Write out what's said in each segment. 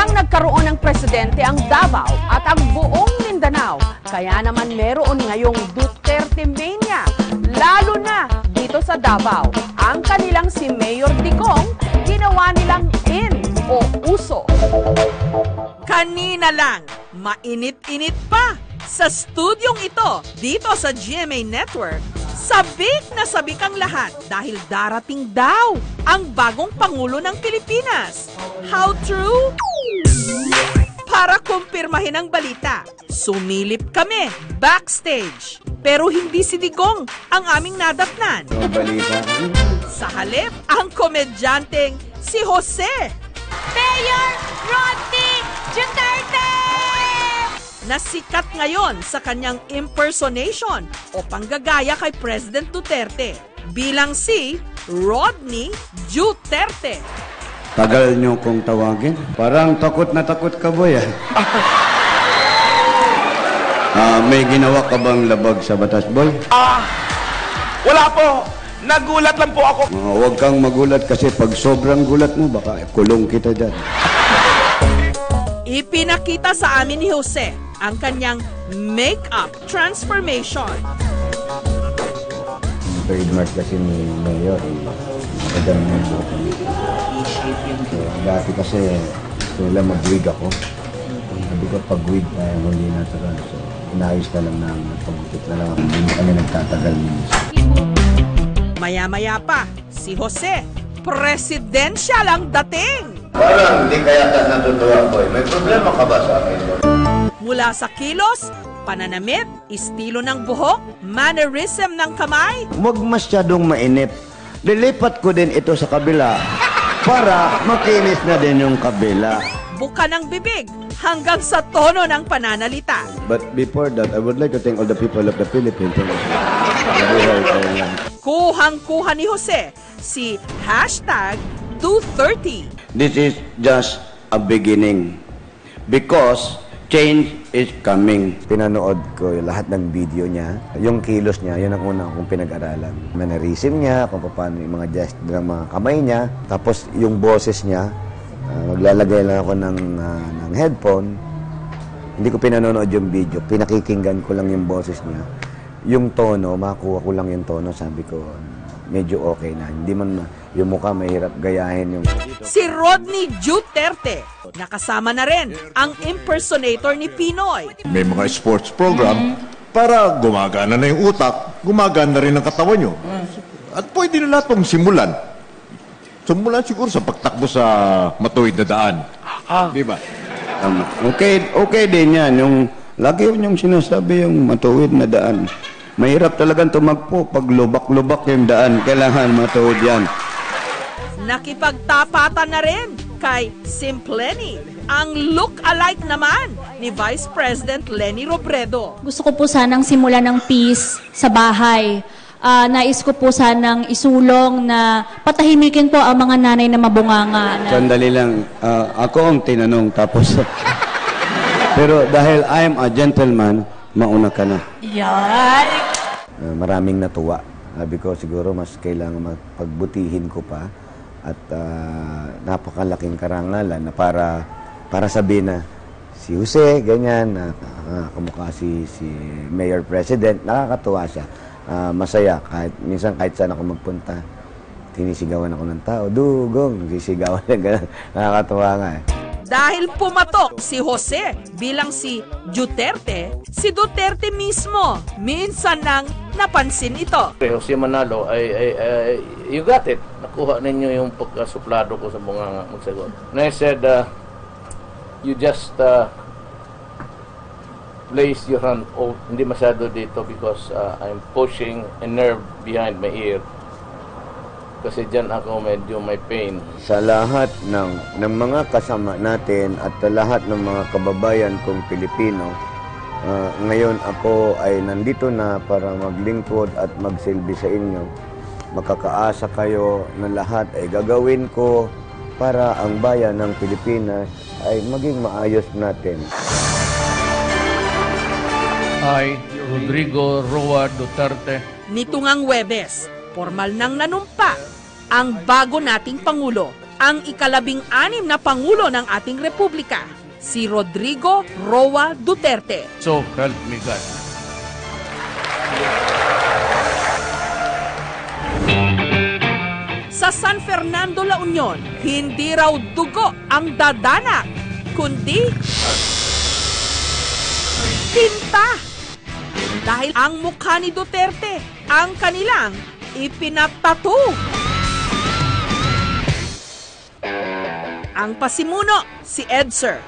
Biglang nagkaroon ng presidente ang Davao at ang buong Mindanao. Kaya naman meron ngayong Duterte Mania. Lalo na dito sa Davao. Ang kanilang si Mayor Digong, ginawa nilang in o uso. Kanina lang, mainit-init pa sa studyong ito dito sa GMA Network. Sabik na sabik ang lahat dahil darating daw ang bagong Pangulo ng Pilipinas. How true? Para kumpirmahin ang balita, sumilip kami backstage. Pero hindi si Digong ang aming nadatnan. Sa halip, ang komedyanteng si Jose. Mayor Rodney Duterte! Nasikat ngayon sa kanyang impersonation o panggagaya kay President Duterte bilang si Rodney Duterte. Tagal nyo kong tawagin. Parang takot na takot ka, boy. May ginawa ka bang labag sa batas, boy? Wala po. Nagulat lang po ako. Huwag kang magulat kasi pag sobrang gulat mo, baka kulong kita dyan. Ipinakita sa amin ni Jose ang kanyang make-up transformation. Trademark kasi ni Mayor, magandang yung buhok. So, dati kasi sila mag-wig ako. Sabi ko pag-wig tayo, hindi natural. So, inayos na lang na pag-wig na lang ako. Hindi kami nagtatagal minsan. Maya-maya pa, si Jose, presidensyal ang dating. Parang hindi kaya ka natutuwa, boy. May problema ka ba sa akin? Mula sa kilos, pananamit, estilo ng buhok, mannerism ng kamay. Huwag masyadong mainip. Lilipat ko din ito sa kabila para makinis na din yung kabila. Buka ng bibig hanggang sa tono ng pananalita. But before that, I would like to thank all the people of the Philippines. Kuhang-kuha ni Jose si #230. This is just a beginning because change is coming. Pinanood ko lahat ng video niya. Yung kilos niya, yun ang una kong pinag-aralan. Mannerism niya, kung paano yung mga gest ng mga kamay niya. Tapos yung boses niya, maglalagay lang ako ng headphone. Hindi ko pinanonood yung video. Pinakikinggan ko lang yung boses niya. Yung tono, makuha ko lang yung tono. Sabi ko, medyo okay na. Hindi man yung mukha mahirap gayahin yung... Si Rodney Duterte, nakasama na rin ang impersonator ni Pinoy. May mga sports program para gumagana na yung utak, gumagana rin ang katawan nyo. At pwede na lahat pong simulan. Simulan siguro sa pagtakbo sa matuwid na daan. Di ba? Okay din yan. Yung, lagi yung sinasabi yung matuwid na daan. Mahirap talagang tumakbo pag lubak-lubak yung daan. Kailangan matuwid yan. Nakipagtapatan na rin kay Simpleni, ang look-alike naman ni Vice President Leni Robredo. Gusto ko po sanang simulan ng peace sa bahay. Nais ko po sanang isulong na patahimikin po ang mga nanay na mabunganga. Sandali lang. Ako ang tinanong tapos... Pero dahil I'm a gentleman, mauna ka na. Yan! Maraming natuwa. Sabi ko siguro mas kailangan pagbutihin ko pa. At napakalaking karangalan na para sabihin na si Jose, ganyan, kamukha si Mayor President, nakakatuwa siya. Masaya, minsan kahit saan ako magpunta, tinisigawan ako ng tao, dugong, sisigawan na nakakatuwa nga eh. Dahil pumatok si Jose bilang si Duterte mismo, minsan nang napansin ito. Jose Manalo, you got it. Nakuha ninyo yung pagkasuplado ko sa mga magsagot. And I said, you just place your hand, hindi masyado dito because I'm pushing a nerve behind my ear. Kasi dyan ako medyo may pain. Sa lahat ng mga kasama natin at sa lahat ng mga kababayan kong Pilipino, ngayon ako ay nandito na para maglingkod at magsilbi sa inyo. Makakaasa kayo na lahat ay gagawin ko para ang bayan ng Pilipinas ay maging maayos natin. I, Rodrigo Roa Duterte. Nito ngang Huwebes, formal nang nanumpa ang bago nating Pangulo ang ika-16 na Pangulo ng ating Republika, si Rodrigo Roa Duterte. So help me God. Sa San Fernando, La Union, hindi raw dugo ang dadanak, kundi tinta. Dahil ang mukha ni Duterte ang kanilang ipinatato. Ang pasimuno, si Edser.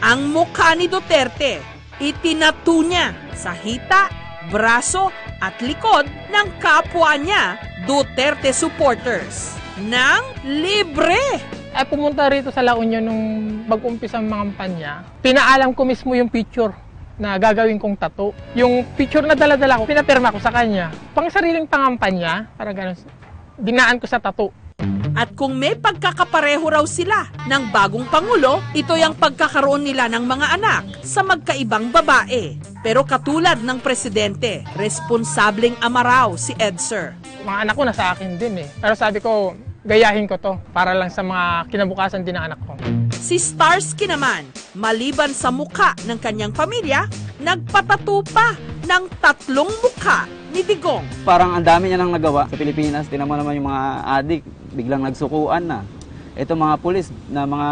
Ang mukha ni Duterte, itinatu niya sa hita, braso at likod ng kapwa niya, Duterte supporters, ng libre. Ay pumunta rito sa La Union nung mag-umpisa ang mga kampanya. Pinaalam ko mismo yung picture na gagawin kong tattoo. Yung picture na dala-dala ko, pinapirma ko sa kanya. Pang sariling pangampanya, para ganun, dinaan ko sa tattoo. At kung may pagkakapareho raw sila ng bagong Pangulo, ito yung pagkakaroon nila ng mga anak sa magkaibang babae. Pero katulad ng presidente, responsableng ama raw si Edser. Mga anak ko nasa akin din eh. Pero sabi ko, gayahin ko to para lang sa mga kinabukasan din ng anak ko. Si Starsky naman, maliban sa mukha ng kanyang pamilya, nagpatato pa ng 3 mukha ni Digong. Parang ang dami niya nang nagawa sa Pilipinas. Tinan mo naman yung mga adik, biglang nagsukuan na. Ito mga pulis na mga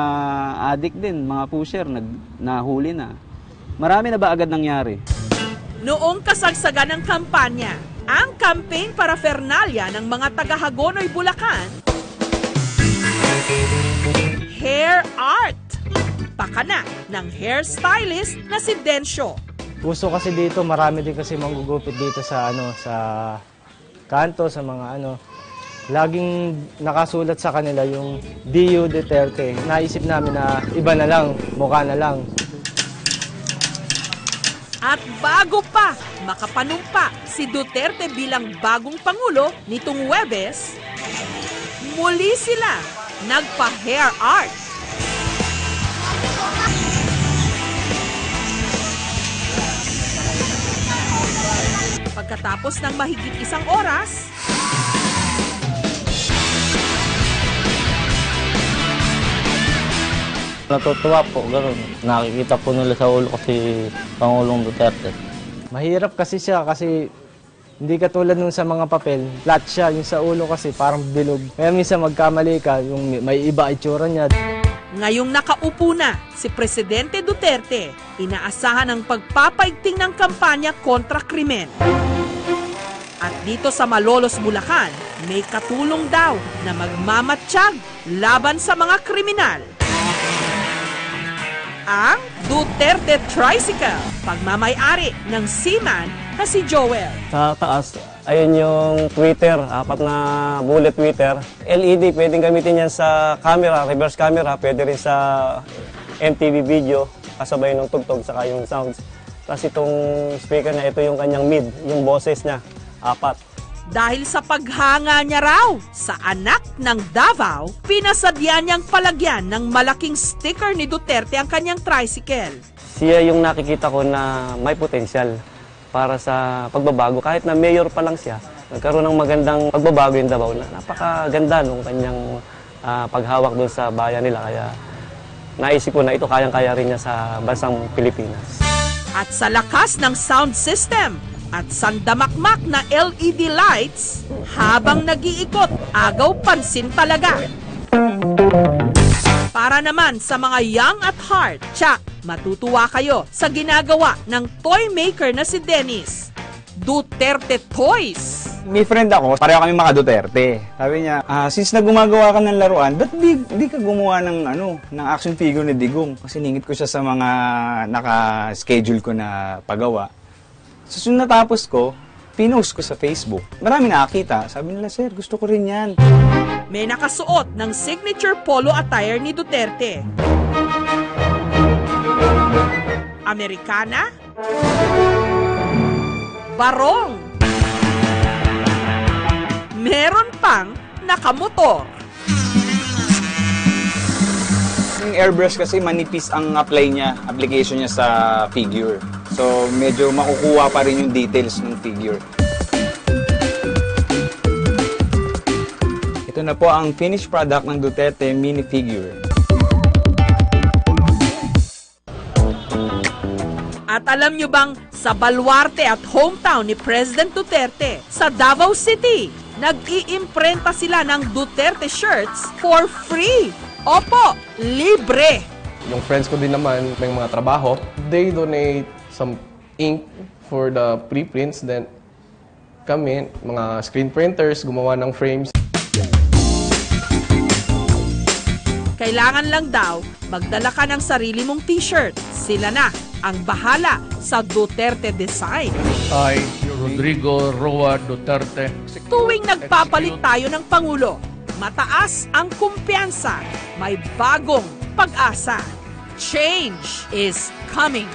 adik din, mga pusher, nahuli na. Marami na ba agad nangyari? Noong kasagsagan ng kampanya, ang campaign paraphernalia ng mga taga-Hagonoy, Bulacan, hair art. Pakana ng hairstylist na si Densyo. Uso kasi dito, marami din kasi manggugupit dito sa sa kanto, sa mga laging nakasulat sa kanila yung D.U. Duterte. Naisip namin na iba na lang, mukha na lang. At bago pa makapanumpa si Duterte bilang bagong Pangulo nitong Huwebes, muli sila nagpa-hair art. Pagkatapos ng mahigit 1 oras, natutuwa po, gano'n. Nakikita po nila sa ulo kasi Pangulong Duterte. Mahirap kasi siya kasi hindi katulad nung sa mga papel, flat siya. Yung sa ulo kasi parang bilog. Kaya minsan magkamali ka, yung may iba itsura niya. ngayong nakaupo na si Presidente Duterte, inaasahan ang pagpapaigting ng kampanya kontra krimen. At dito sa Malolos, Bulacan, may katulong daw na magmamatsyag laban sa mga kriminal. Ang Duterte Tricycle, pagmamay-ari ng seaman na si Joel. Sa taas, ayun yung tweeter, 4 na bullet tweeter. LED, pwedeng gamitin yan sa camera, reverse camera, pwede rin sa MTV video, kasabay ng tugtog, saka yung sounds. Tapos itong speaker niya, ito yung kanyang mid, yung boses niya, 4. Dahil sa paghanga niya raw sa anak ng Davao, pinasadya niyang palagyan ng malaking sticker ni Duterte ang kanyang tricycle. Siya yung nakikita ko na may potensyal para sa pagbabago. Kahit na mayor pa lang siya, nagkaroon ng magandang pagbabago yung Davao na napakaganda nung kanyang paghawak doon sa bayan nila. Kaya naisip ko na ito kayang-kaya rin niya sa bansang Pilipinas. At sa lakas ng sound system at sandamakmak na LED lights, habang nag-iikot, agaw pansin talaga. Para naman sa mga young at heart, tsak, matutuwa kayo sa ginagawa ng toy maker na si Dennis. Duterte Toys. May friend ako, pareho kami mga Duterte. Sabi niya, since na gumagawa ka ng laruan, ba't di ka gumawa ng action figure ni Digong? Kasi ningit ko siya sa mga naka-schedule ko na pagawa. So, natapos ko, pinost ko sa Facebook. Marami nakakita. Sabi nila, sir, gusto ko rin yan. May nakasuot ng signature polo attire ni Duterte. Amerikana, barong, meron pang nakamotor. Yung airbrush kasi manipis ang application niya sa figure. So, medyo makukuha pa rin yung details ng figure. Ito Ito na po ang finished product ng Duterte minifigure. At alam nyo bang sa baluarte at hometown ni President Duterte sa Davao City, nag-iimprenta sila ng Duterte shirts for free. Opo, libre. Yung friends ko din naman, may mga trabaho, they donate some ink for the preprints. Then kami, mga screen printers, gumawa ng frames. Kailangan lang daw magdala ka ng sarili mong t-shirt. Sila na ang bahala sa Duterte design. I, Rodrigo Roa Duterte. Tuwing nagpapalit tayo ng Pangulo, mataas ang kumpiyansa, may bagong pag-asa. Change is coming.